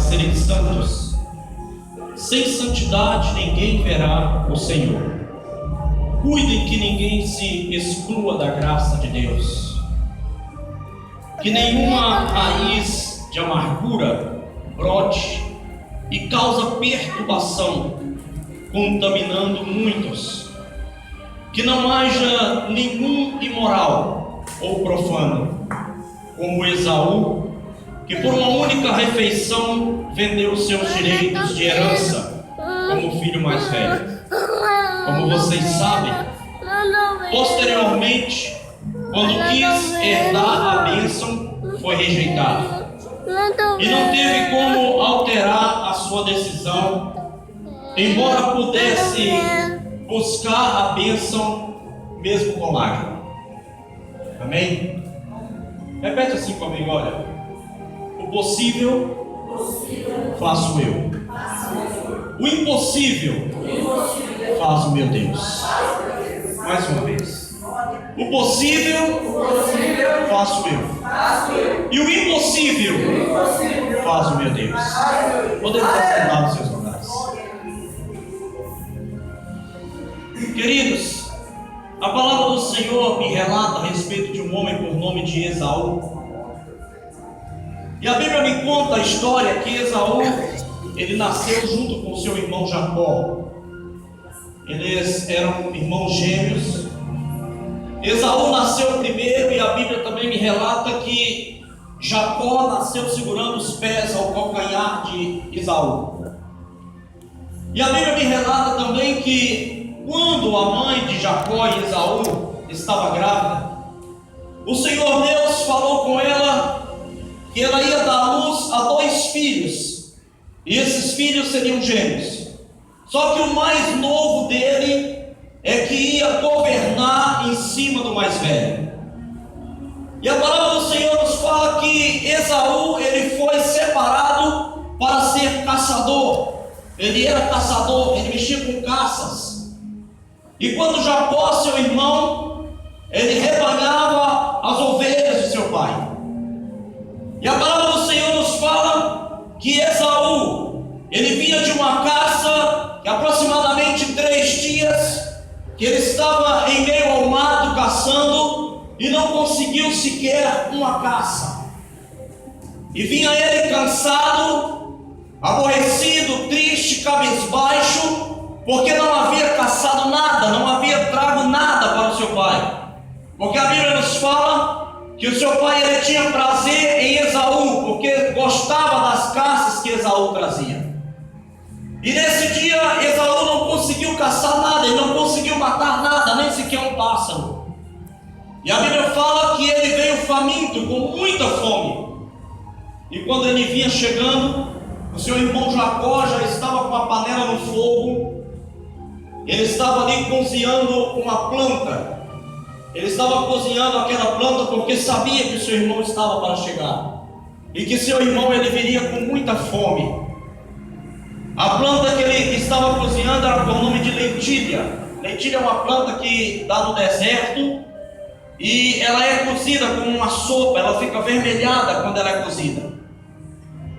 serem santos. Sem santidade ninguém verá o Senhor. Cuidem que ninguém se exclua da graça de Deus. Que nenhuma raiz de amargura brote e causa perturbação, contaminando muitos. Que não haja nenhum imoral ou profano, como Esaú, que por uma única refeição vendeu seus direitos de herança como o filho mais velho. Como vocês sabem, posteriormente, quando quis herdar a bênção, foi rejeitado. E não teve como alterar a sua decisão, embora pudesse buscar a bênção mesmo com lágrimas. Amém? Repete assim comigo, olha. O possível faço eu. O impossível faz o meu Deus. Mais uma vez. O possível faço eu. E o impossível faz o meu Deus. Podemos assentar nos seus lugares. Queridos, a palavra do Senhor me relata a respeito de um homem por nome de Esaú. E a Bíblia me conta a história que Esaú, ele nasceu junto com seu irmão Jacó. Eles eram irmãos gêmeos. Esaú nasceu primeiro e a Bíblia também me relata que Jacó nasceu segurando os pés ao calcanhar de Esaú. E a Bíblia me relata também que quando a mãe de Jacó e Esaú estava grávida, o Senhor Deus falou com ela que ela ia dar à luz a 2 filhos, e esses filhos seriam gêmeos. Só que o mais novo dele é que ia governar em cima do mais velho. E a palavra do Senhor nos fala que Esaú, ele foi separado para ser caçador. Ele era caçador, ele mexia com caças. E quando Jacó, seu irmão, ele rebanhava as ovelhas de seu pai. E a palavra do Senhor nos fala que Esaú, ele vinha de uma caça que aproximadamente 3 dias, que ele estava em meio ao mato caçando e não conseguiu sequer uma caça. E vinha ele cansado, aborrecido, triste, cabisbaixo, porque não havia caçado nada, não havia trago nada para o seu pai. Porque a Bíblia nos fala que o seu pai ele tinha prazer em Esaú, porque gostava das caças que Esaú trazia. E nesse dia Esaú não conseguiu caçar nada, ele não conseguiu matar nada, nem sequer um pássaro. E a Bíblia fala que ele veio faminto, com muita fome. E quando ele vinha chegando, o seu irmão Jacó já estava com a panela no fogo. Ele estava ali cozinhando uma planta. Ele estava cozinhando aquela planta porque sabia que o seu irmão estava para chegar e que seu irmão ele viria com muita fome. A planta que ele estava cozinhando era com o nome de lentilha. Lentilha é uma planta que dá no deserto e ela é cozida como uma sopa, ela fica avermelhada quando ela é cozida.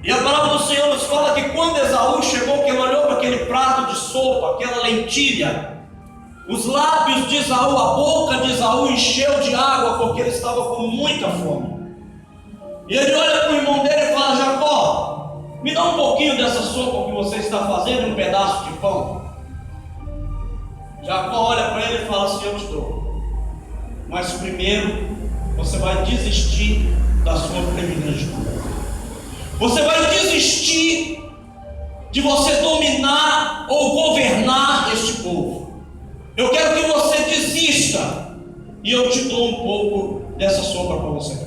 E a palavra do Senhor nos fala que quando Esaú chegou, que ele olhou para aquele prato de sopa, aquela lentilha, os lábios de Esaú, a boca de Esaú encheu de água, porque ele estava com muita fome. E ele olha para o irmão dele e fala: Jacó, me dá um pouquinho dessa sopa que você está fazendo, um pedaço de pão. Jacó olha para ele e fala assim: eu te dou, mas primeiro você vai desistir da sua primogenitura. Você vai desistir de você dominar ou governar este povo. Eu quero que você desista e eu te dou um pouco dessa sopa para você.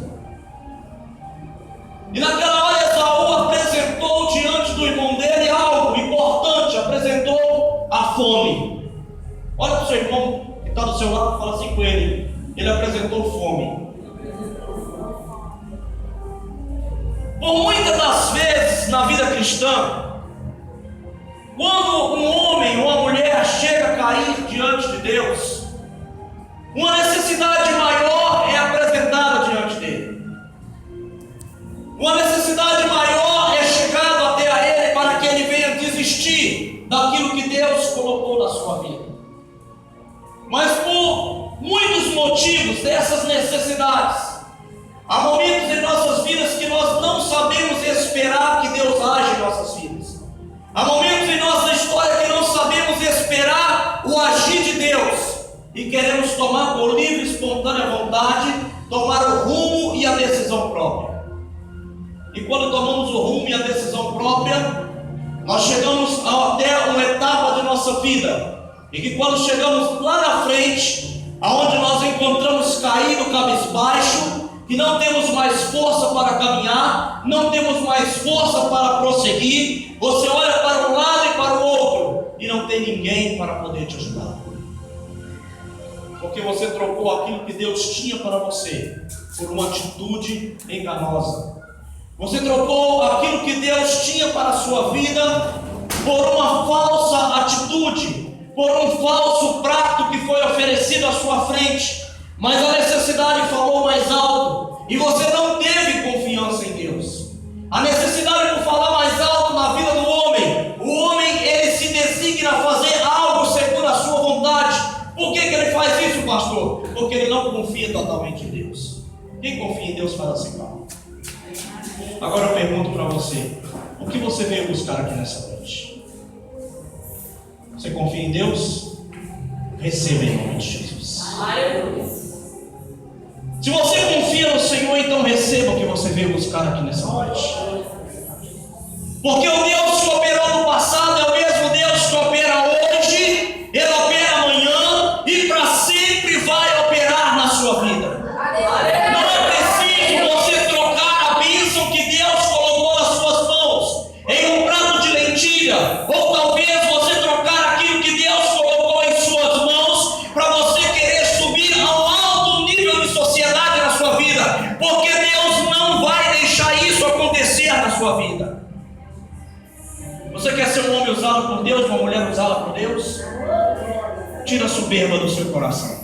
E naquela hora Esaú apresentou diante do irmão dele algo importante, apresentou a fome. Olha para o seu irmão que está do seu lado e fala assim com ele: ele apresentou fome. Por muitas das vezes na vida cristã, quando um homem ou uma mulher chega a cair diante de Deus, uma necessidade maior é apresentada diante dele. Uma necessidade maior é chegada até a Mas por muitos motivos dessas necessidades, há momentos em nossas vidas que nós não sabemos esperar que Deus age em nossas vidas. Há momentos em nossa história que não sabemos esperar o agir de Deus e queremos tomar por livre e espontânea vontade, tomar o rumo e a decisão própria. E quando tomamos o rumo e a decisão própria, nós chegamos até uma etapa de nossa vida, e que quando chegamos lá na frente, aonde nós encontramos caído, cabisbaixo, que não temos mais força para caminhar, não temos mais força para prosseguir, você olha para um lado e para o outro, e não tem ninguém para poder te ajudar. Porque você trocou aquilo que Deus tinha para você por uma atitude enganosa. Você trocou aquilo que Deus tinha para a sua vida por uma falsa atitude, por um falso prato que foi oferecido à sua frente. Mas a necessidade falou mais alto e você não teve confiança em Deus. A necessidade por falar mais alto na vida do homem. O homem, ele se designa a fazer algo segundo a sua vontade. Por que ele faz isso, pastor? Porque ele não confia totalmente em Deus. Quem confia em Deus faz assim, calma. Agora eu pergunto para você: o que você veio buscar aqui nessa noite? Você confia em Deus? Receba em nome de Jesus. Se você confia no Senhor, então receba o que você veio buscar aqui nessa noite. Porque o Deus que operou no passado é o mesmo Deus que opera hoje, Ele opera amanhã e para sempre vai operar na sua vida. Não é preciso você trocar a bênção que Deus colocou nas suas mãos em um prato de lentilha, ou talvez você trocar aquilo que Deus colocou em suas mãos para você querer subir a um alto nível de sociedade na sua vida, porque Deus não vai deixar isso acontecer na sua vida. Você quer ser um homem usado por Deus, uma mulher usada por Deus? Tira a soberba do seu coração.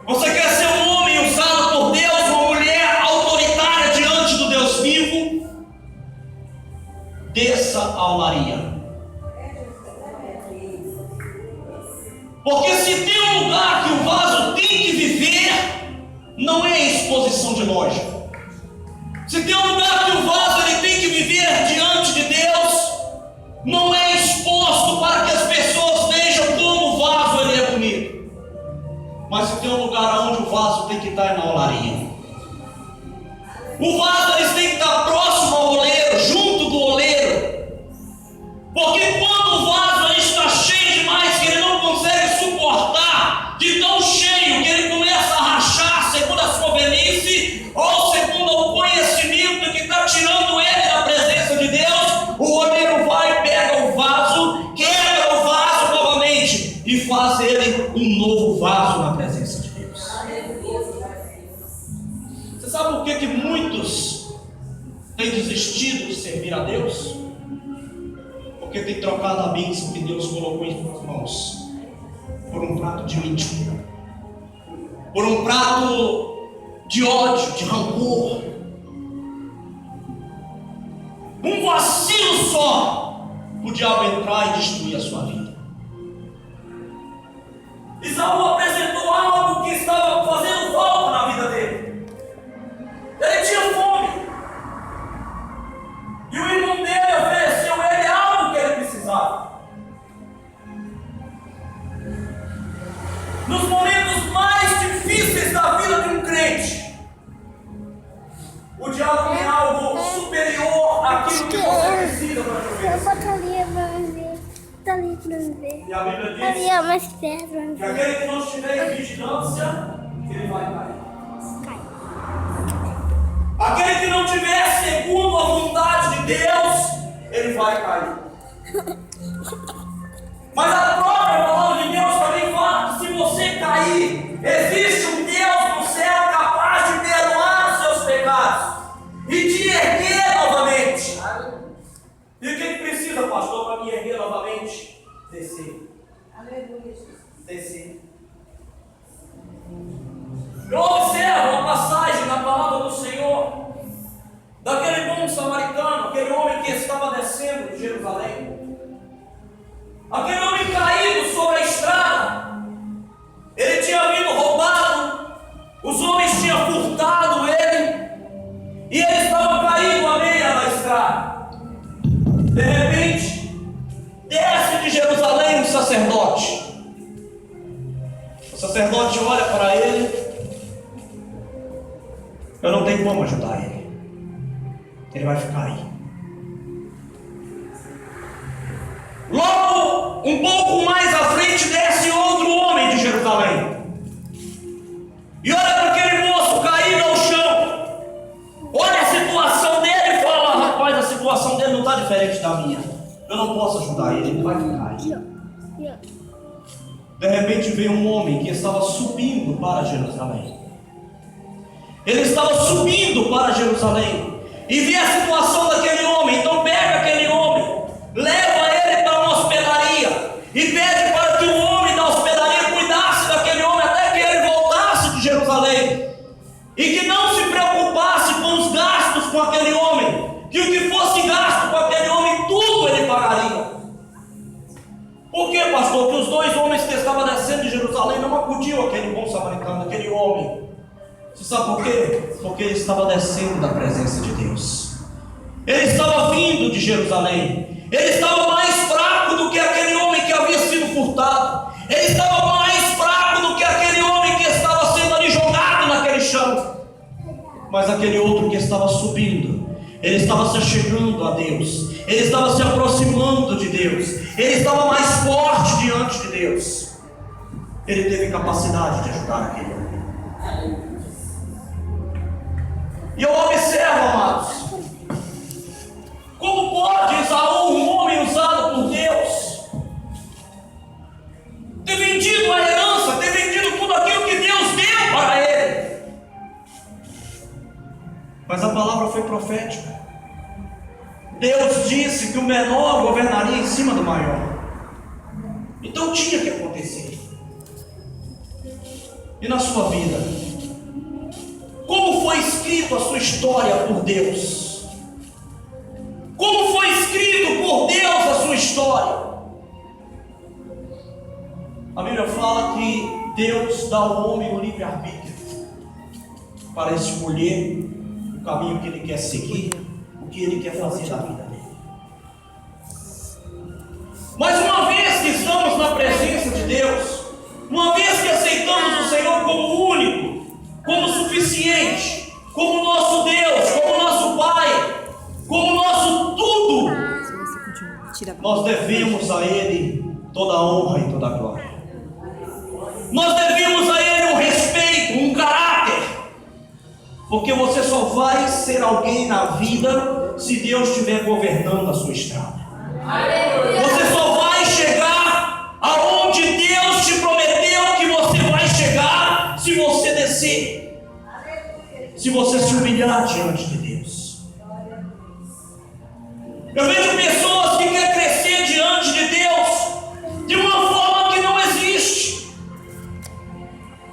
Você quer ser um homem usado por Deus, uma mulher autoritária diante do Deus vivo? Desça a olaria. Porque se tem um lugar que o vaso tem que viver, não é em exposição de loja. Se tem um lugar que o vaso ele tem que viver diante de Deus, não é exposto para que as pessoas vejam como o vaso ele é bonito. Mas se tem um lugar onde o vaso tem que estar é na olaria. O vaso ele tem que estar próximo ao oleiro, junto do oleiro. Porque quando o vaso ele está cheio demais, que ele não consegue suportar, de tão cheio que ele começa a rachar segundo a sua velhice, ou segundo o conhecimento que está tirando ele da presença de Deus, o oleiro vai, pega o vaso, quebra o vaso novamente e faz ele um novo vaso na presença de Deus. Você sabe por que muitos têm desistido de servir a Deus? Porque tem trocado a bênção que Deus colocou em suas mãos por um prato de mentira, por um prato de ódio, de rancor. Um vacilo só, o diabo entrar e destruir a sua vida. Isaú apresentou algo que estava fazendo falta na vida dele. Ele tinha fome. E o irmão dele ofereceu a ele algo que ele precisava. Nos momentos mais difíceis da vida de um crente, o diabo tem algo superior àquilo que você precisa para viver. Eu boto ali para ver. Tá ali para ver. E a Bíblia diz Ali é mais perto para que ver. aquele que não estiver em vigilância, ele vai cair. Aquele que não tiver segundo a vontade de Deus, ele vai cair. Mas a própria palavra de Deus também fala que se você cair, existe um Deus no céu capaz de perdoar os seus pecados e te erguer novamente. E o que precisa, pastor, para me erguer novamente? Descer. Aleluia. Descer. Eu observo a passagem na palavra do Senhor daquele bom samaritano, aquele homem que estava descendo de Jerusalém, aquele homem caído sobre a estrada. Os homens tinham furtado ele e ele estava caído à beira da estrada. De repente, desce de Jerusalém um sacerdote. O sacerdote olha para ele. Eu não tenho como ajudar ele. Ele vai ficar aí. Logo, um pouco mais à frente, desce outro homem de Jerusalém. E olha para aquele moço caído ao chão. Olha a situação dele e fala: rapaz, a situação dele não está diferente da minha. Eu não posso ajudar ele, ele vai ficar aí. De repente veio um homem que estava subindo para Jerusalém. Ele estava subindo para Jerusalém e vê a situação daquele homem. Então pega aquele homem, leva ele para uma hospedaria e pede para que o homem da hospedaria cuidasse daquele homem até que ele voltasse de Jerusalém, e que não se preocupasse com os gastos com aquele homem, que o que fosse gasto com aquele homem, tudo ele pagaria. Por que, pastor? Que os dois homens que estavam descendo de Jerusalém não acudiam aquele bom samaritano, aquele homem. Você sabe por quê? Porque ele estava descendo da presença de Deus. Ele estava vindo de Jerusalém. Ele estava mais fraco do que aquele homem que havia sido furtado. Ele estava mais fraco do que aquele homem que estava sendo ali jogado naquele chão. Mas aquele outro que estava subindo, ele estava se chegando a Deus. Ele estava se aproximando de Deus. Ele estava mais forte diante de Deus. Ele teve capacidade de ajudar aquele homem. E eu observo, amados, como pode Esaú, um homem usado por Deus, ter vendido a herança, ter vendido tudo aquilo que Deus deu para ele. Mas a palavra foi profética. Deus disse que o menor governaria em cima do maior. Então tinha que acontecer. E na sua vida, como foi escrito a sua história por Deus? Como foi escrito por Deus a sua história? A Bíblia fala que Deus dá ao homem o livre-arbítrio para escolher o caminho que ele quer seguir, o que ele quer fazer na vida dele. Mas uma vez que estamos na presença de Deus, uma vez que aceitamos o Senhor como único, como suficiente, como nosso Deus, como nosso Pai, como nosso tudo, nós devemos a Ele toda a honra e toda a glória. Nós devemos a Ele um respeito, um caráter, porque você só vai ser alguém na vida se Deus estiver governando a sua estrada. Você só vai chegar aonde Deus te prometeu que você vai chegar se você descer. Se você se humilhar diante de Deus. Eu vejo pessoas que querem crescer diante de Deus de uma forma que não existe.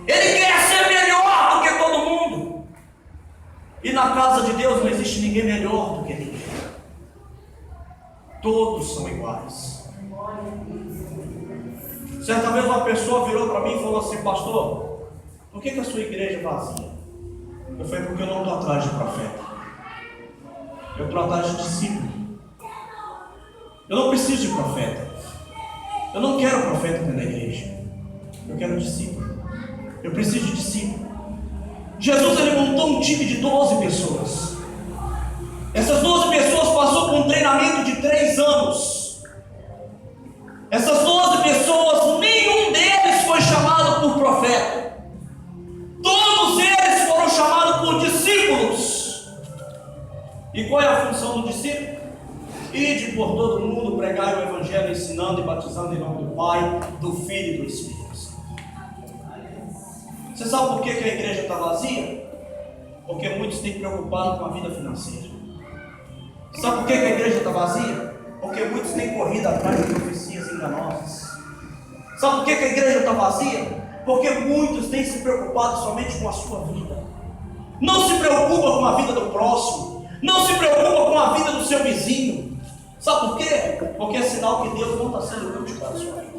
Ele quer ser melhor do que todo mundo. E na casa de Deus não existe ninguém melhor do que ninguém. Todos são iguais. Certa vez uma pessoa virou para mim e falou assim: pastor, por que a sua igreja é vazia? Eu falei: porque eu não estou atrás de profeta, eu estou atrás de discípulo. Eu não preciso de profeta. Eu não quero profeta dentro da igreja. Eu quero discípulo. Eu preciso de discípulo. Jesus, ele montou um time de 12 pessoas. Essas 12 pessoas passaram por um treinamento de 3 anos. Essas 12 pessoas, nenhum deles foi chamado por profeta. Todos eles foram chamados por discípulos. E qual é a função do discípulo? Ide por todo mundo, pregai o Evangelho, ensinando e batizando em nome do Pai, do Filho e do Espírito Santo. Você sabe por que a igreja está vazia? Porque muitos têm preocupado com a vida financeira. Sabe por que a igreja está vazia? Porque muitos têm corrido atrás de profecias enganosas. Sabe por que a igreja está vazia? Porque muitos têm se preocupado somente com a sua vida. Não se preocupa com a vida do próximo. Não se preocupa com a vida do seu vizinho. Sabe por quê? Porque é sinal que Deus não está sendo útil para a sua vida.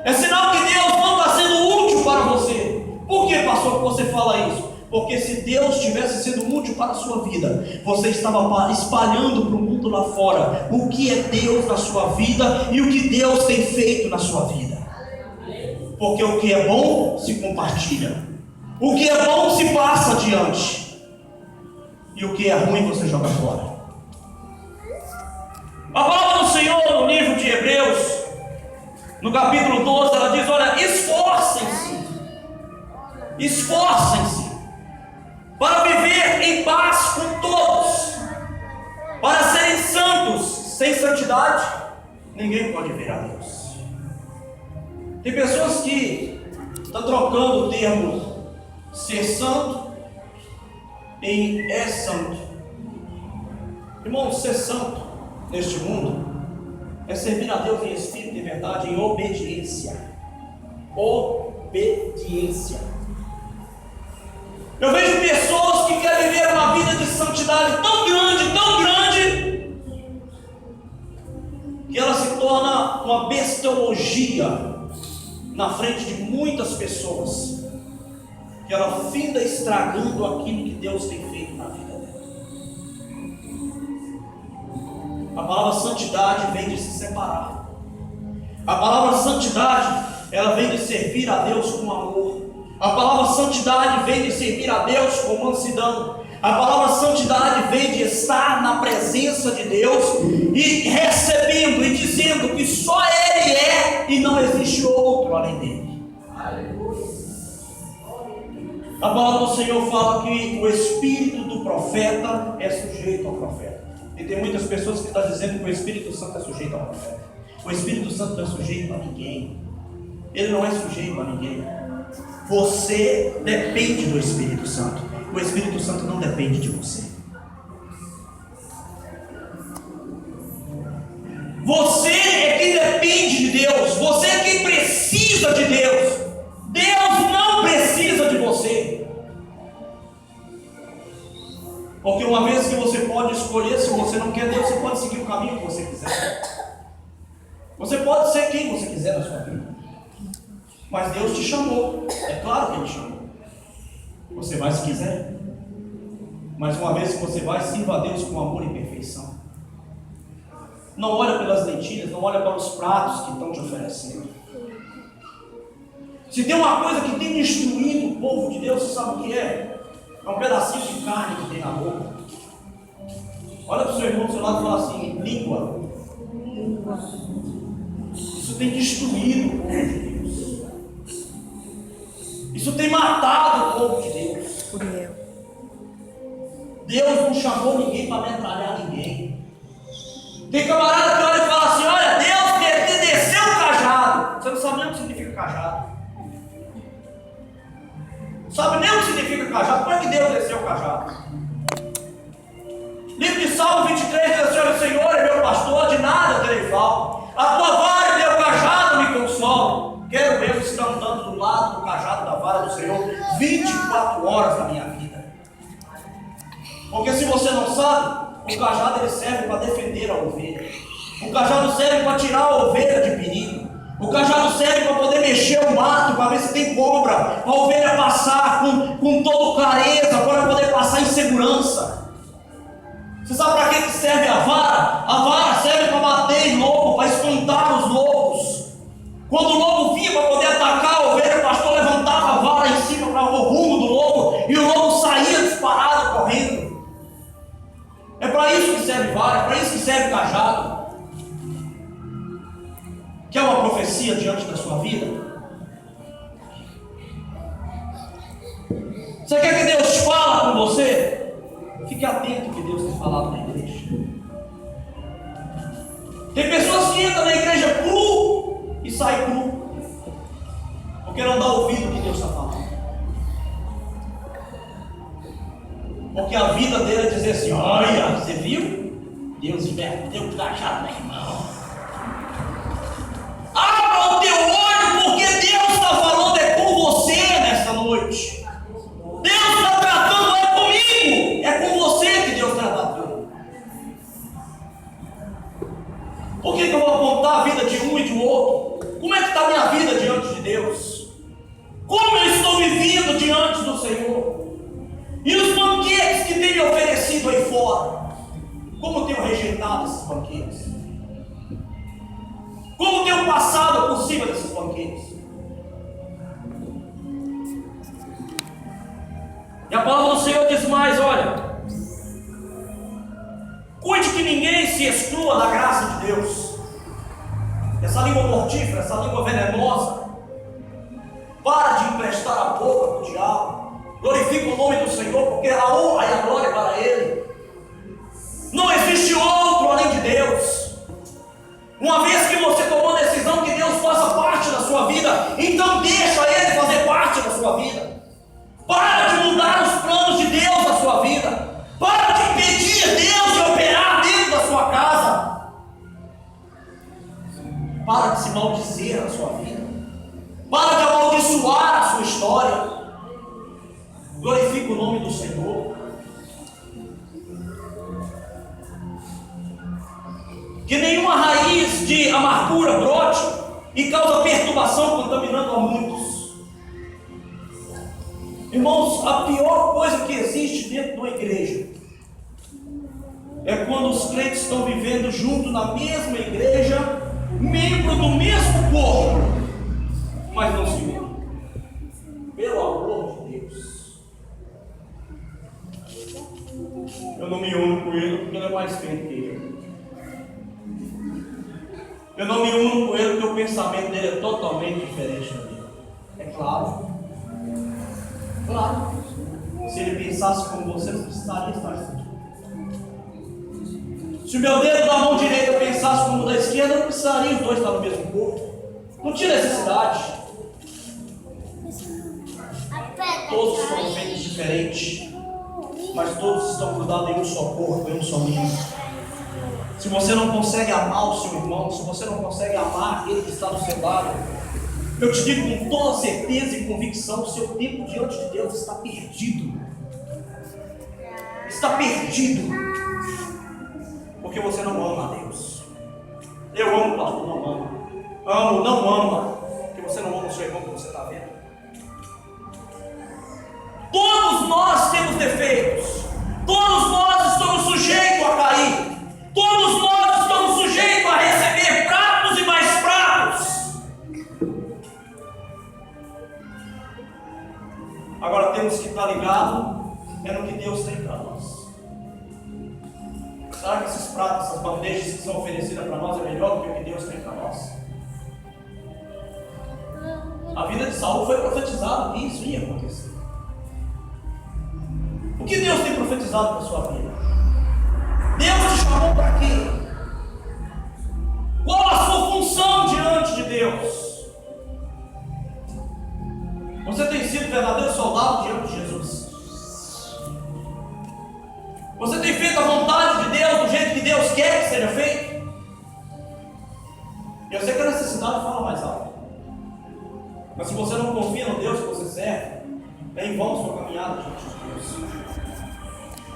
É sinal que Deus não está sendo útil para você. Por quê? que, pastor, que você fala isso? Porque se Deus tivesse sido útil para a sua vida, você estava espalhando para o mundo lá fora o que é Deus na sua vida e o que Deus tem feito na sua vida. Porque o que é bom se compartilha, o que é bom se passa adiante, e o que é ruim você joga fora. A palavra do Senhor no livro de Hebreus, no capítulo 12, ela diz: olha, esforcem-se para viver em paz com todos, para serem santos. Sem santidade ninguém pode ver a Deus. Tem pessoas que estão trocando o termo ser santo em é santo. Irmão, ser santo neste mundo é servir a Deus em espírito e verdade, em obediência. Obediência. Eu vejo pessoas que querem viver uma vida de santidade tão grande, que ela se torna uma bestiologia na frente de muitas pessoas, que ela finda estragando aquilo que Deus tem feito na vida dela. A palavra santidade vem de se separar. A palavra santidade, ela vem de servir a Deus com amor. A palavra santidade vem de servir a Deus com mansidão. A palavra santidade vem de estar na presença de Deus e recebendo e dizendo que só Ele é e não existe outro além dele. A palavra do Senhor fala que o espírito do profeta é sujeito ao profeta. E tem muitas pessoas que estão dizendo que o Espírito Santo é sujeito ao profeta. O Espírito Santo não é sujeito a ninguém. Ele não é sujeito a ninguém. Você depende do Espírito Santo. O Espírito Santo não depende de você. Você é quem depende de Deus. Você é quem precisa de Deus. Deus não precisa de você. Porque uma vez que você pode escolher, se você não quer Deus, você pode seguir o caminho que você quiser. Você pode ser quem você quiser na sua vida. Mas Deus te chamou. É claro que Ele chamou. Você vai se quiser. Mas uma vez que você vai, sirva a Deus com amor e perfeição. Não olha pelas lentilhas, não olha para os pratos que estão te oferecendo. Se tem uma coisa que tem destruído o povo de Deus, você sabe o que é? É um pedacinho de carne que tem na boca. Olha para o seu irmão do seu lado e fala assim: língua. Isso tem destruído o povo de Deus. Isso tem matado o povo de Deus. Deus não chamou ninguém para metralhar ninguém. Tem camarada que olha e fala assim: olha, Deus desceu o cajado. Você não sabe nem o que significa cajado. Não sabe nem o que significa cajado. Como é que Deus desceu o cajado? Livro de Salmo 23 diz assim: olha, o Senhor é meu pastor, de nada terei falta. A tua vara e teu cajado me consolam. Quero eu estar andando do lado do cajado da vara do Senhor 24 horas da minha vida. Porque se você não sabe, o cajado ele serve para defender a ovelha. O cajado serve para tirar a ovelha de perigo. O cajado serve para poder mexer o mato, para ver se tem cobra, para a ovelha passar com toda clareza, para poder passar em segurança. Você sabe para que serve a vara? A vara serve para bater em lobo, para espantar os lobos. Quando o lobo vinha para poder atacar a ovelha, o pastor levantava a vara em cima para o rumo do lobo, e o lobo saía disparado correndo. É para isso que serve vara, é para isso que serve cajado. Quer uma profecia diante da sua vida? Você quer que Deus fale com você? Fique atento ao que Deus tem falado na igreja. Tem pessoas que entram na igreja cru e saem cru, porque não dá ouvido ao que Deus está falando. Porque a vida dele é dizer assim: olha, você viu? Deus deu um cajado na irmão. Abra o teu olho, porque Deus está falando é com você nessa noite. Deus está tratando é comigo, é com você que Deus está tratando. Por que eu vou apontar a vida de um e de outro? Como é que está a minha vida diante de Deus? Como eu estou vivendo diante do Senhor? E os banquetes que tem me oferecido aí fora, como eu tenho rejeitado esses banquetes? Como eu tenho passado por cima desses banquetes? E a palavra do Senhor diz mais, olha, cuide que ninguém se exclua da graça de Deus. Essa língua mortífera, essa língua venenosa, para de emprestar a boca para o diabo. Glorifica o nome do Senhor, porque a honra e a glória é para Ele. Não existe outro além de Deus. Uma vez que você tomou a decisão que Deus faça parte da sua vida, então deixa Ele fazer parte da sua vida. Para de mudar os planos de Deus na sua vida. Para de impedir Deus de operar dentro da sua casa. Para de se maldizer na sua vida. Para de amaldiçoar a sua história. Glorifica o nome do Senhor. Que nenhuma raiz de amargura brote e causa perturbação, contaminando a muitos. Irmãos, a pior coisa que existe dentro de uma igreja é quando os crentes estão vivendo junto na mesma igreja, membro do mesmo corpo, mas não se unem. Pelo amor de Deus. Eu não me uno com ele porque ele é mais feio que eu. Eu não me uno com ele porque o pensamento dele é totalmente diferente do meu. É claro. Claro. Se ele pensasse como você, não precisaria estar aqui. Se o meu dedo da mão direita pensasse como o da esquerda, não precisaria os dois estar no mesmo corpo. Não tinha necessidade. Todos foram feitos diferentes, mas todos estão grudados em um só corpo, em um só membro. Se você não consegue amar o seu irmão, se você não consegue amar aquele que está do seu lado, eu te digo com toda certeza e convicção, o seu tempo diante de Deus está perdido. Está perdido. Porque você não ama a Deus. Eu amo, pastor, não amo. Amo, não ama. Porque você não ama o seu irmão que você está vendo. Todos nós temos defeitos. Todos nós estamos sujeitos a cair. Todos nós estamos sujeitos a receber pratos e mais pratos. Agora temos que estar ligados no que Deus tem para nós. Será que esses pratos, essas bandejas que são oferecidas para nós é melhor do que o que Deus tem para nós? A vida de Saul foi profetizado que isso ia acontecer. O que Deus tem profetizado para a sua vida? Deus te chamou para quê? Qual a sua função diante de Deus? Você tem sido verdadeiro soldado diante de Jesus? Você tem feito a vontade de Deus do jeito que Deus quer que seja feito? Eu sei que a necessidade fala mais alto. Mas se você não confia no Deus que você serve, é em vão sua caminhada diante de Deus.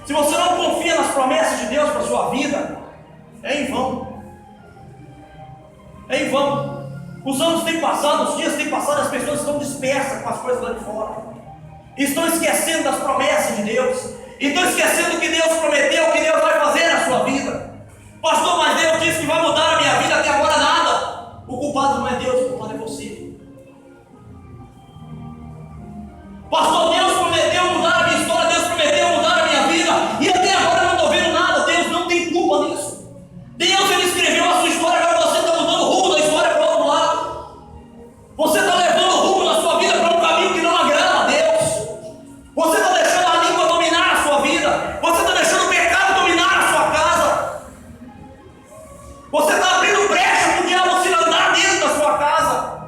Se você não confia nas promessas de Deus para a sua vida, é em vão. É em vão. Os anos têm passado, os dias têm passado, as pessoas estão dispersas com as coisas lá de fora. Estão esquecendo das promessas de Deus. Estão esquecendo o que Deus prometeu, o que Deus vai fazer na sua vida. Pastor, mas Deus disse que vai mudar a minha vida, até agora nada. O culpado não é Deus, o culpado é você. Pastor, Deus prometeu mudar a minha história, Deus prometeu mudar a minha vida, e até agora eu não estou vendo nada. Deus não tem culpa nisso. Deus, Ele escreveu a sua história, agora você está mudando o rumo da história para o outro lado. Você está levando o rumo da sua vida para um caminho que não agrada a Deus. Você está deixando a língua dominar a sua vida. Você está deixando o pecado dominar a sua casa. Você está abrindo brecha para o diabo se andar dentro da sua casa.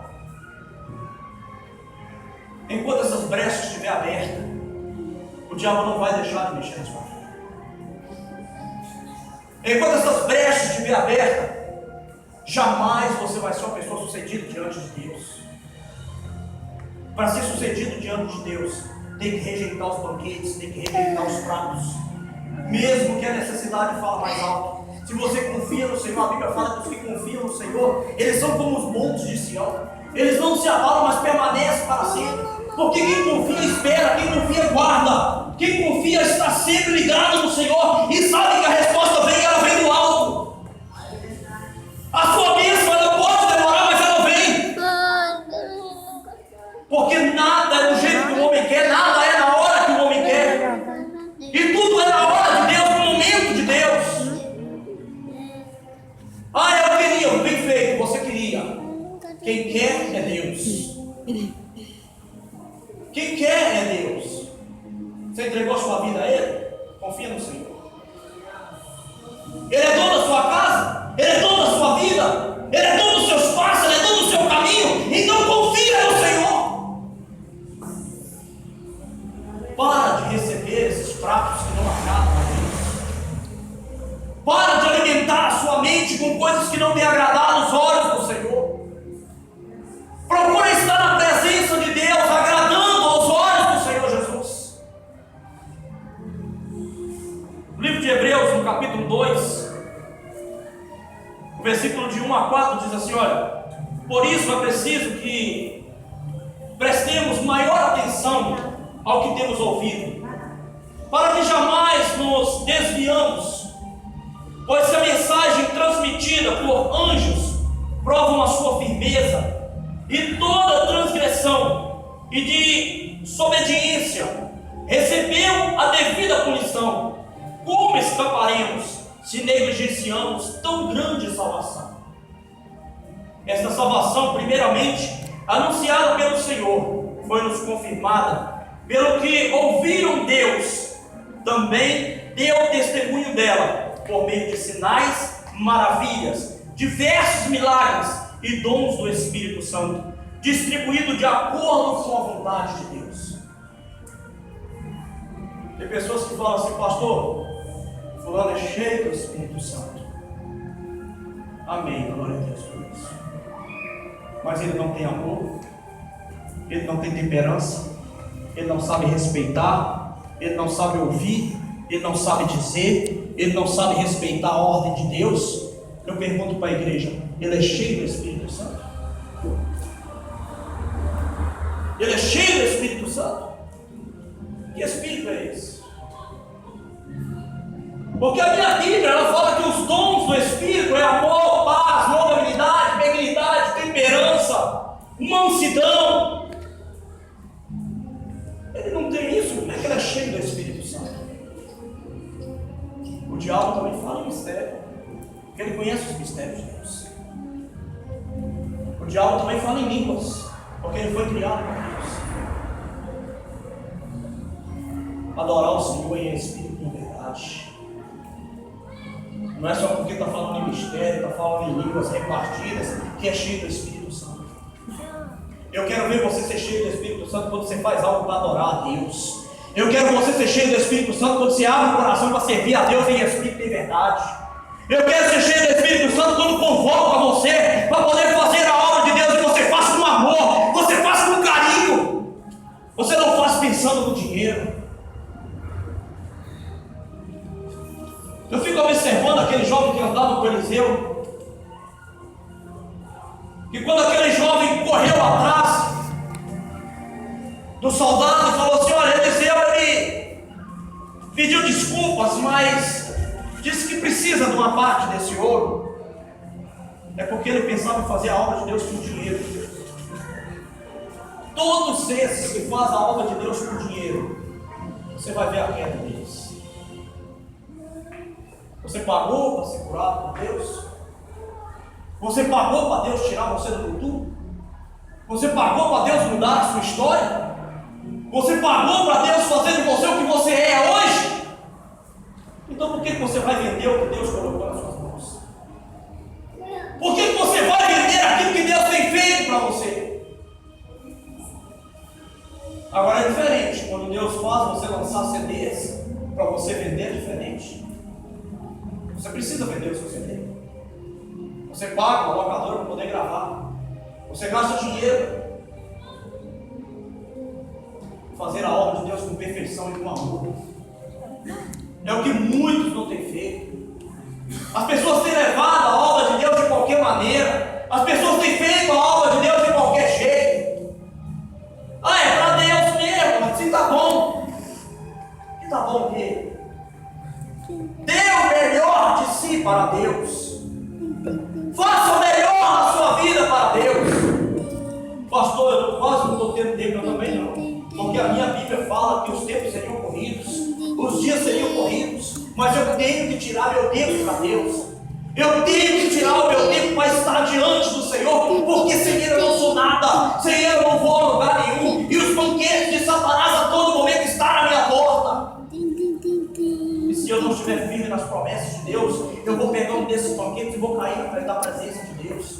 Enquanto essas brechas estiver abertas, o diabo não vai deixar de mexer na sua vida. Enquanto essas brechas estiver abertas, jamais você vai ser uma pessoa sucedida diante de Deus. Para ser sucedido diante de Deus, tem que rejeitar os banquetes, tem que rejeitar os pratos, mesmo que a necessidade fale mais alto. Se você confia no Senhor, a Bíblia fala que os que confiam no Senhor, eles são como os montes de Sião. Eles não se abalam, mas permanecem para sempre. Porque quem confia espera, quem confia guarda. Quem confia está sempre ligado no Senhor e sabe que a resposta vem, ela vem do alto. A sua bênção ela pode demorar, mas ela vem. Porque nada é do jeito que o homem quer, nada é na hora que o homem quer. E tudo é na hora de Deus, no momento de Deus. Ah, eu queria, bem feito, você queria. Quem quer é Deus. Quem quer é Deus. Você entregou sua vida a Ele? Confia no Senhor. Ele é dono da sua casa, Ele é dono da sua vida, Ele é dono dos seus passos, Ele é dono do seu caminho. Então confia no Senhor. Para de receber esses pratos que não agradam a Deus. Para de alimentar a sua mente com coisas que não têm agradado os olhos do Senhor. Procura estar na presença de Deus, agradando aos olhos do Senhor Jesus. No livro de Hebreus, no capítulo 2, o versículo de 1 a 4 diz assim: olha, por isso é preciso que prestemos maior atenção ao que temos ouvido, para que jamais nos desviamos, pois se a mensagem transmitida por anjos provam a sua firmeza, e toda transgressão e de desobediência recebeu a devida punição, como escaparemos se negligenciamos tão grande salvação? Esta salvação, primeiramente, anunciada pelo Senhor, foi-nos confirmada pelo que ouviram Deus, também deu testemunho dela, por meio de sinais, maravilhas, diversos milagres e dons do Espírito Santo, distribuído de acordo com a vontade de Deus. Tem pessoas que falam assim: pastor, fulano é cheio do Espírito Santo. Amém, glória a Deus por isso. Mas ele não tem amor, ele não tem temperança, ele não sabe respeitar, ele não sabe ouvir, ele não sabe dizer, ele não sabe respeitar a ordem de Deus. Eu pergunto para a igreja: ele é cheio do Espírito Santo? Ele é cheio do Espírito Santo? Que Espírito é esse? Porque a minha Bíblia, ela fala que os dons do Espírito é amor, paz, longanimidade, benignidade, temperança, mansidão. Ele não tem isso, como é que ele é cheio do Espírito Santo? O diabo também fala em mistério, porque ele conhece os mistérios de Deus. O diabo também fala em línguas, porque ele foi criado por Deus. Adorar o Senhor em espírito e em verdade. Não é só porque está falando em mistério, está falando em línguas repartidas, que é cheio do Espírito Santo. Eu quero ver você ser cheio do Espírito Santo quando você faz algo para adorar a Deus. Eu quero você ser cheio do Espírito Santo quando você abre o coração para servir a Deus em espírito e em verdade. Eu quero ser cheio do Espírito Santo quando convoco a você para poder fazer a obra de Deus, e você faz com amor, você faz com carinho. Você não faz pensando no dinheiro. Eu fico observando aquele jovem que andava com Eliseu, e quando aquele jovem correu atrás do soldado e falou assim: olha, Eliseu, ele pediu desculpas, mas disse que precisa de uma parte desse ouro. É porque ele pensava em fazer a obra de Deus com dinheiro. Todos esses que fazem a obra de Deus com dinheiro, você vai ver a queda deles. Você pagou para ser curado por Deus? Você pagou para Deus tirar você do futuro? Você pagou para Deus mudar a sua história? Você pagou para Deus fazer de você o que você é hoje? Então por que você vai vender o que Deus colocou nas suas mãos? Por que você vai vender aquilo que Deus tem feito para você? Agora é diferente, quando Deus faz você lançar CDs para você vender, é diferente. Você precisa vender o seu CD. Você paga uma locadora para poder gravar. Você gasta dinheiro para fazer a obra de Deus com perfeição e com amor. É o que muitos não têm feito. As pessoas têm levado a obra de Deus de qualquer maneira. As pessoas têm feito a obra de Deus de qualquer si para Deus. Faça o melhor na sua vida para Deus. Pastor, eu quase não estou tendo tempo, eu também não. Porque a minha Bíblia fala que os tempos seriam corridos, os dias seriam corridos, mas eu tenho que tirar meu tempo para Deus. Eu tenho que tirar o meu tempo para estar diante do Senhor, porque sem Ele eu não sou nada, sem Ele eu não vou a lugar nenhum, e os banquetes de Satanás a todo momento estão na minha porta. E se eu não estiver firme nas promessas de Deus, eu vou pegar um desses banquetes e vou cair na frente da presença de Deus.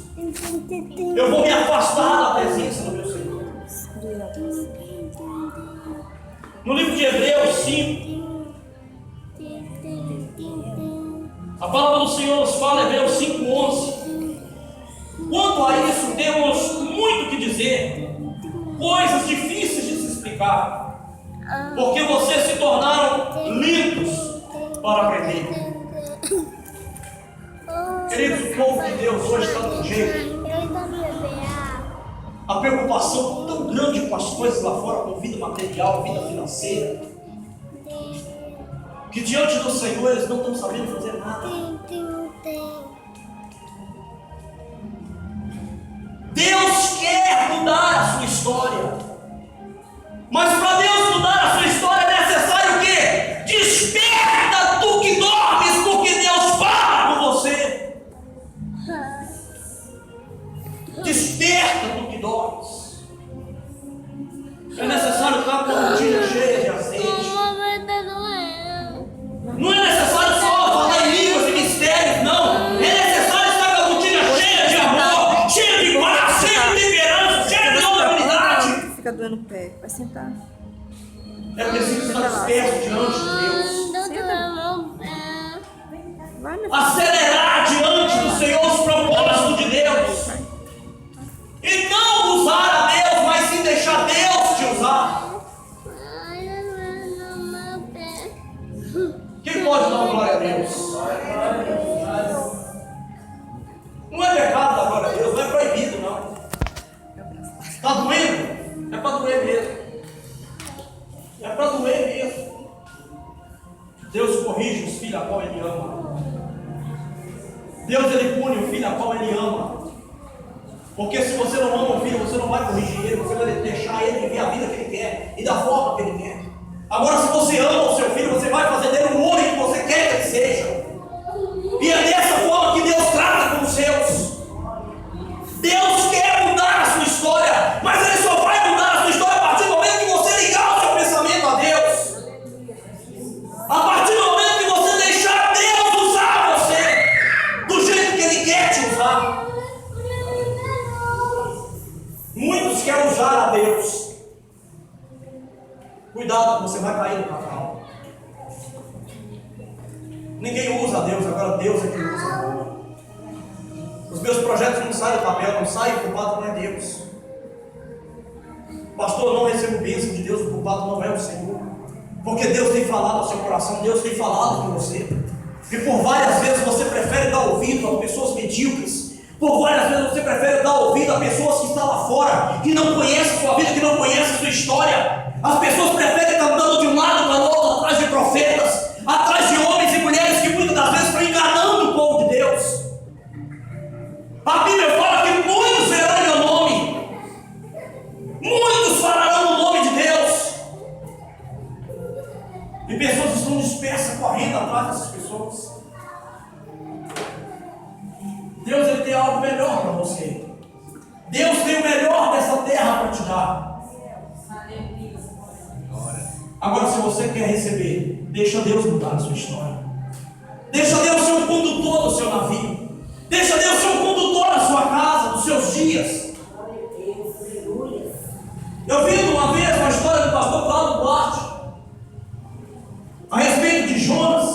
Eu vou me afastar da presença do meu Senhor. No livro de Hebreus 5, a palavra do Senhor nos fala, Hebreus 5:11. Quanto a isso, temos muito que dizer, coisas difíceis de se explicar, porque vocês se tornaram limpos para aprender. Queridos, o povo de Deus hoje está de um jeito. A preocupação tão grande com as coisas lá fora, com vida material, vida financeira, que diante do Senhor eles não estão sabendo fazer nada. Deus quer mudar a sua história, mas para Deus mudar a sua história é necessário o quê? Desperta tu que dormes, porque Deus fala com você. Desperta tu que dormes. É necessário estar com a rotina cheia de azeite. Não é necessário só falar em línguas e mistérios, não. É necessário estar com a rotina cheia de amor, cheia de paz, cheia de temperança, cheia de honorabilidade. Fica doendo o pé. Vai sentar. É preciso estar desperto diante de Deus. Vai, meu filho. Acelerar diante do Senhor os propósitos de Deus. E não usar a Deus, mas sim deixar Deus te usar. Quem pode dar uma glória a Deus? Não é pecado dar glória a Deus, não é proibido, não. Está doendo? É para doer mesmo. É para doer mesmo. Deus corrige os filhos a qual Ele ama. Deus, Ele pune o filho a qual Ele ama. Porque se você não ama o filho, você não vai corrigir ele, você vai deixar ele viver a vida que ele quer e da forma que ele quer. Agora, se você ama o seu filho, você vai fazer dele o homem que você quer que ele seja. E é dessa forma que Deus trata com os seus. Deus quer mudar a sua história, mas Ele só vai mudar a sua história a partir do momento que você ligar o seu pensamento a Deus. A partir do momento que você deixar Deus usar você do jeito que Ele quer te usar. Muitos querem usar a Deus. Cuidado, você vai cair no cavalo. Ninguém usa a Deus, agora Deus é quem usa a Deus. Os meus projetos não saem do papel, não saem, o culpado não é Deus. Pastor, não recebo bênção de Deus, o culpado não é o Senhor. Porque Deus tem falado ao seu coração, Deus tem falado com você. E por várias vezes você prefere dar ouvido a pessoas medíocres. Por várias vezes você prefere dar ouvido a pessoas que estão lá fora, que não conhecem a sua vida, que não conhecem a sua história. As pessoas preferem estar andando de um lado para o outro, atrás de profetas, atrás de homens e mulheres que muitas das vezes estão enganando o povo de Deus. A Bíblia fala que muitos verão em meu nome, muitos falarão no nome de Deus. E pessoas estão dispersas, correndo atrás dessas pessoas. Deus, Ele tem algo melhor para você. Deus tem o melhor dessa terra para te dar. Agora, se você quer receber, deixa Deus mudar a sua história. Deixa Deus ser o condutor do seu navio. Deixa Deus ser o condutor da sua casa, dos seus dias. Eu vi uma vez uma história do pastor Cláudio Duarte a respeito de Jonas.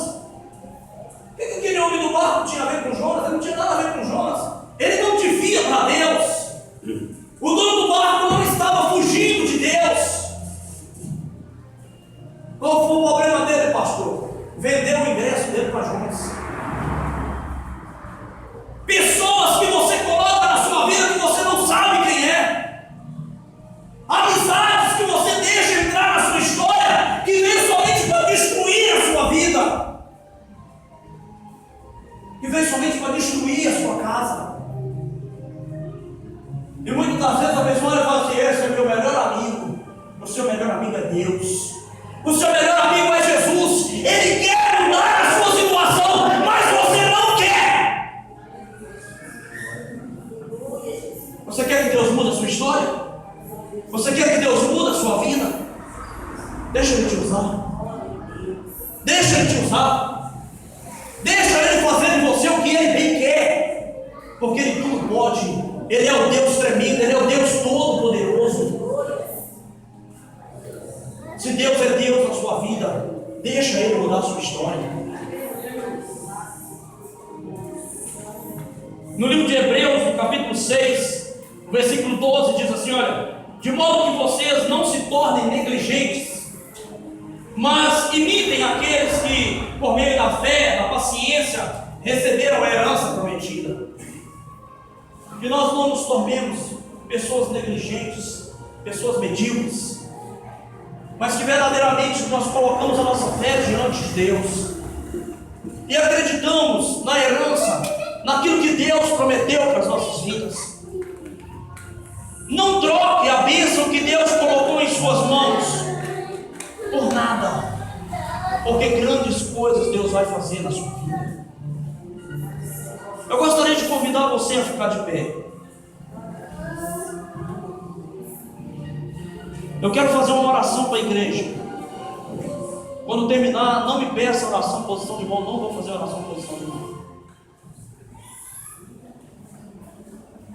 O que aquele homem do barco tinha a ver com Jonas? Ele não tinha nada a ver com Jonas. Ele não devia para Deus. O dono do barco não estava fugindo de Deus. Qual foi o problema dele, pastor? Vendeu o ingresso dele para Jonas. Pessoas que você coloca na sua vida que você não sabe quem é. Amizades que você deixa entrar na sua história, que vem somente para destruir a sua vida. que veio somente para destruir a sua casa. E muitas vezes a pessoa olha e fala assim: esse é meu melhor amigo. O seu melhor amigo é Deus. O seu melhor amigo é Jesus. Ele quer mudar a sua situação, mas você não quer. Você quer que Deus mude a sua história? Você quer que Deus mude a sua vida? Deixa Ele te usar. Deixa Ele te usar. Deixa Ele fazer de você o que Ele bem quer. Porque Ele tudo pode. Ele é o Deus tremendo. Ele é o Deus todo-poderoso. Se Deus é Deus na sua vida, deixa Ele mudar a sua história. No livro de Hebreus, no capítulo 6, no versículo 12, diz assim: olha, de modo que vocês não se tornem negligentes, mas imitem aqueles que, por meio da fé, da paciência, receberam a herança prometida. Que nós não nos tornemos pessoas negligentes, pessoas medíocres, mas que verdadeiramente nós colocamos a nossa fé diante de Deus e acreditamos na herança, naquilo que Deus prometeu para as nossas vidas. Não troque a bênção que Deus colocou em suas mãos por nada, porque grandes coisas Deus vai fazer na sua vida. Eu gostaria de convidar você a ficar de pé. Eu quero fazer uma oração para a igreja. Quando terminar, não me peça oração, posição de mão. Não vou fazer oração, posição de mão.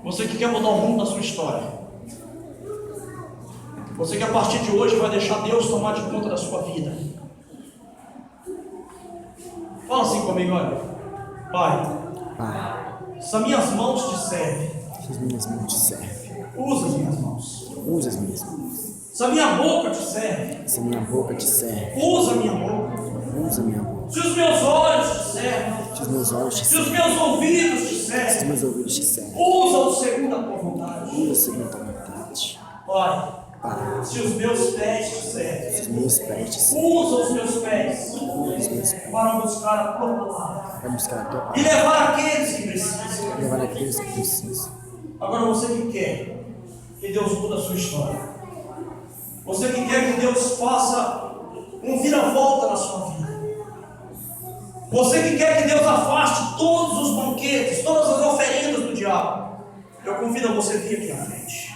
Você que quer mudar o rumo da sua história. Você que a partir de hoje vai deixar Deus tomar de conta da sua vida. Fala assim comigo, olha. Pai, se as minhas mãos te servem, usa as minhas mãos. Se a minha boca te serve, usa a minha boca. Se os meus olhos te servem, se os meus ouvidos te servem, usa-os segundo a tua vontade. Pai, se os meus pés te servem, usa os meus pés para buscar a tua palavra e levar aqueles que precisam. Agora você que quer que Deus mude a sua história, você que quer que Deus faça um vira-volta na sua vida, você que quer que Deus afaste todos os banquetes, todas as oferendas do diabo, eu convido a você vir aqui à frente.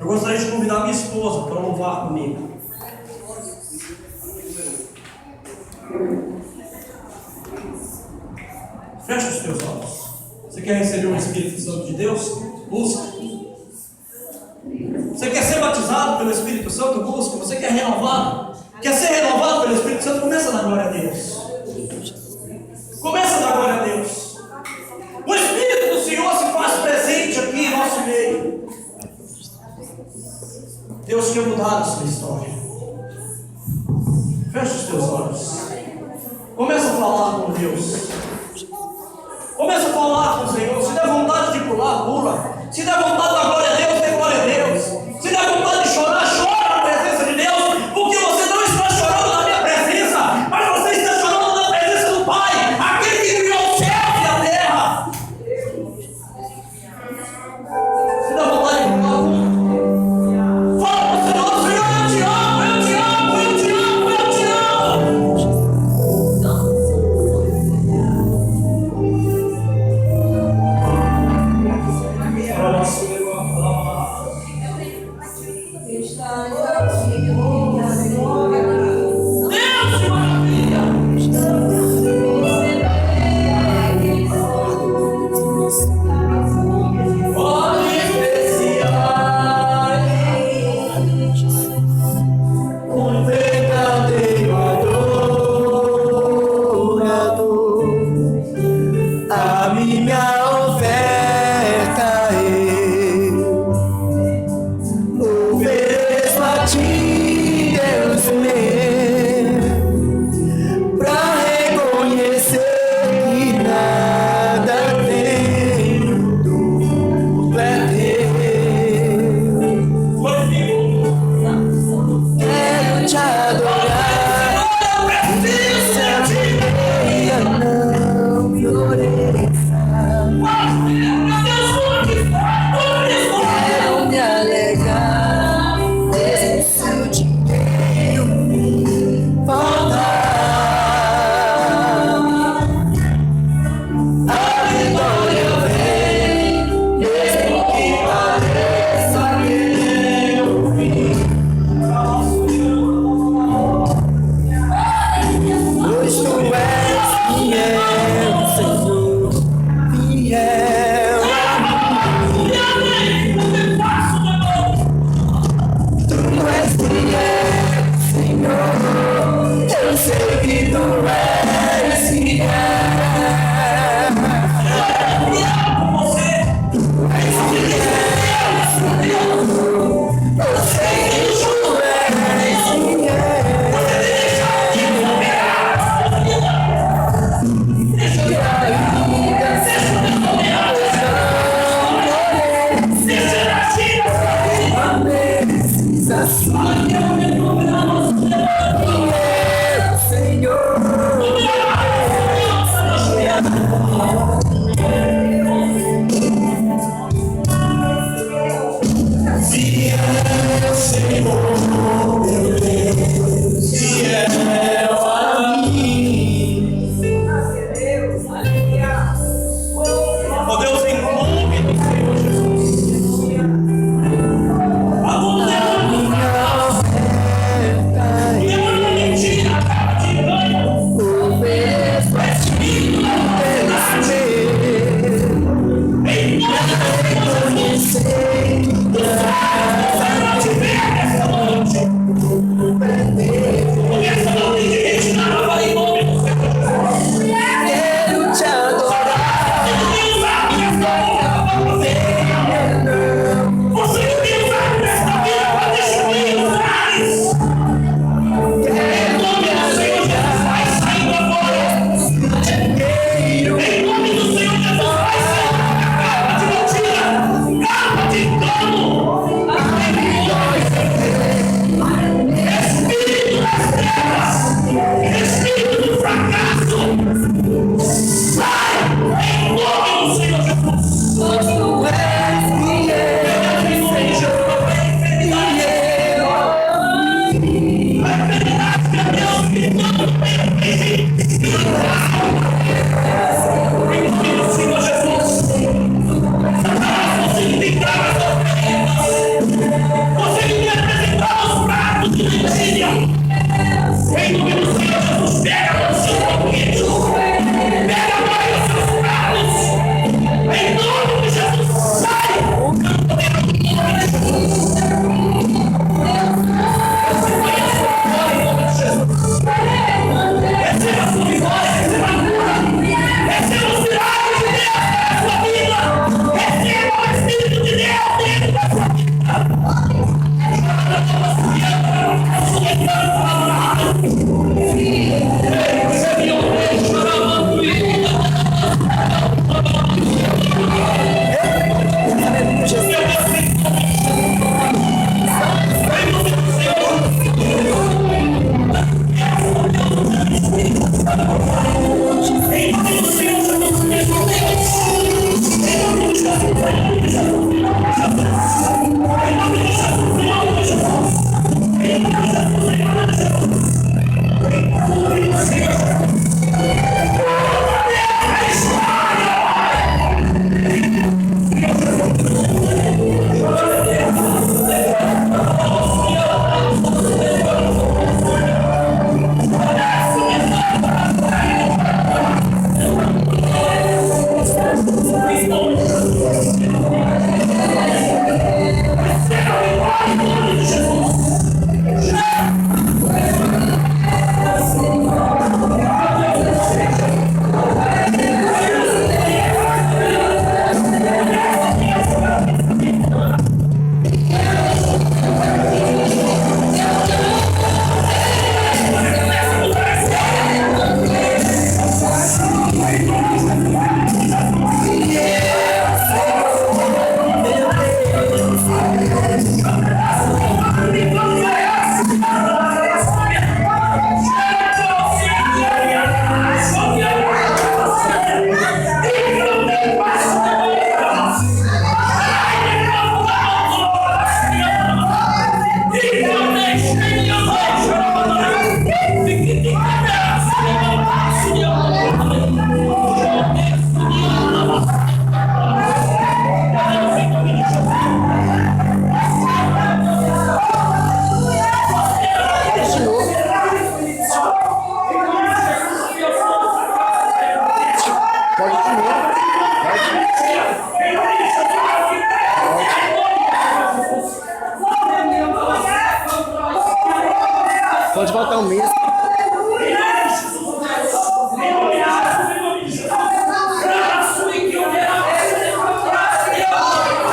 Eu gostaria de convidar a minha esposa para louvar comigo. Feche os teus olhos. Você quer receber o Espírito Santo de Deus? Busca. Você quer ser batizado pelo Espírito Santo? Busca. Você quer renovado? Quer ser renovado pelo Espírito Santo? Começa a dar glória a Deus. Começa a dar glória a Deus. O Espírito do Senhor se faz presente aqui em nosso meio. Deus quer mudar a sua história. Feche os teus olhos. Começa a falar com Deus. Começa a falar com o Senhor. Se der vontade de pular, pula. Se der vontade de dar glória a Deus, dê glória a Deus. Se der vontade de chorar, chora na presença de Deus. Porque você não está chorando na minha presença, mas você está chorando na presença do Pai, aquele que criou o céu e a terra. Se der vontade de pular, pula. Fala para o Senhor: Senhor, eu te amo, eu te amo, eu te amo, eu te amo. Quero te adorar.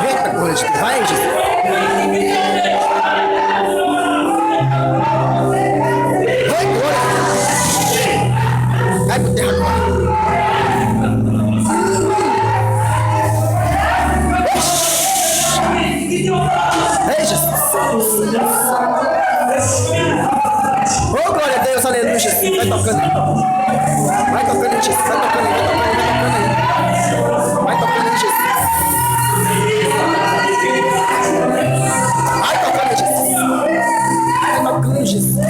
Eita, glória de Deus. Vai, Jesus. Vai, glória. Vai pro terra agora. Ei, Jesus. Oh, glória a Deus, aleluia, Jesus. Vai tocando aí. Vai tocando aí, Jesus. Vai tocando aí, vai tocando aí, vai tocando aí. Vai tocando aí, Jesus. Vai tocando aí, Jesus. Vai tocando, Jesus.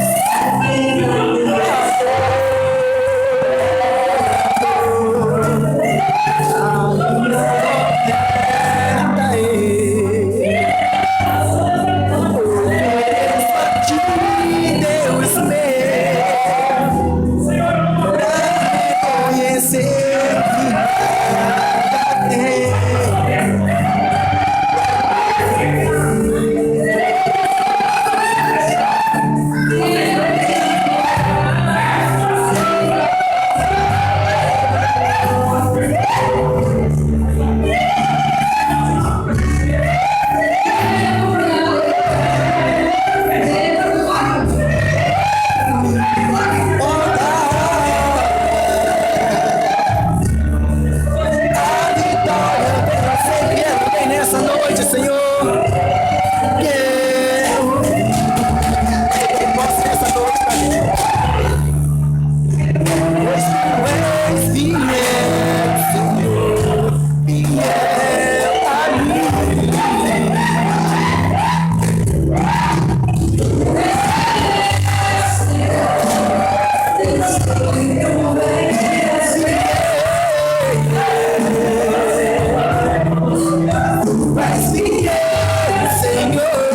Deus meu, pra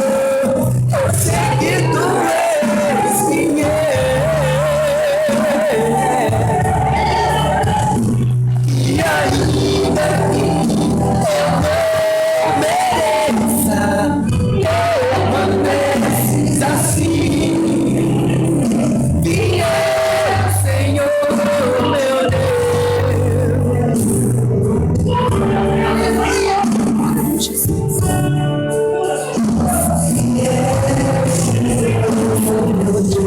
reconhecer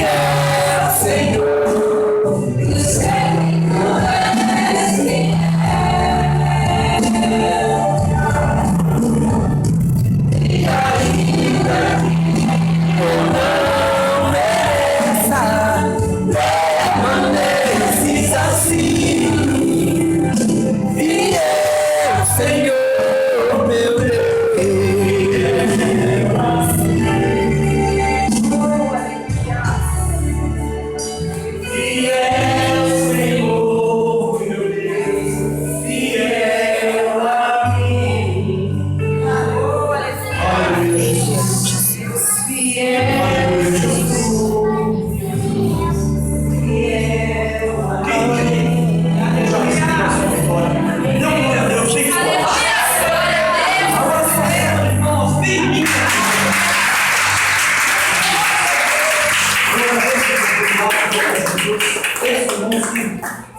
Fiel Senhor. Senhor, meu Deus. Fiel, Senhor, meu Deus, fiel a mim. Aleluia, Jesus. Fiel a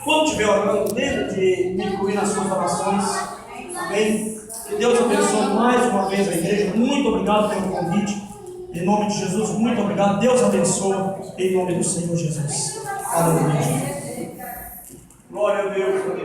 quando estiver orando, lembre de me incluir nas suas orações. Amém? Que Deus abençoe mais uma vez a igreja. Muito obrigado pelo convite. Em nome de Jesus, muito obrigado. Deus abençoe em nome do Senhor Jesus. Aleluia. Glória a Deus.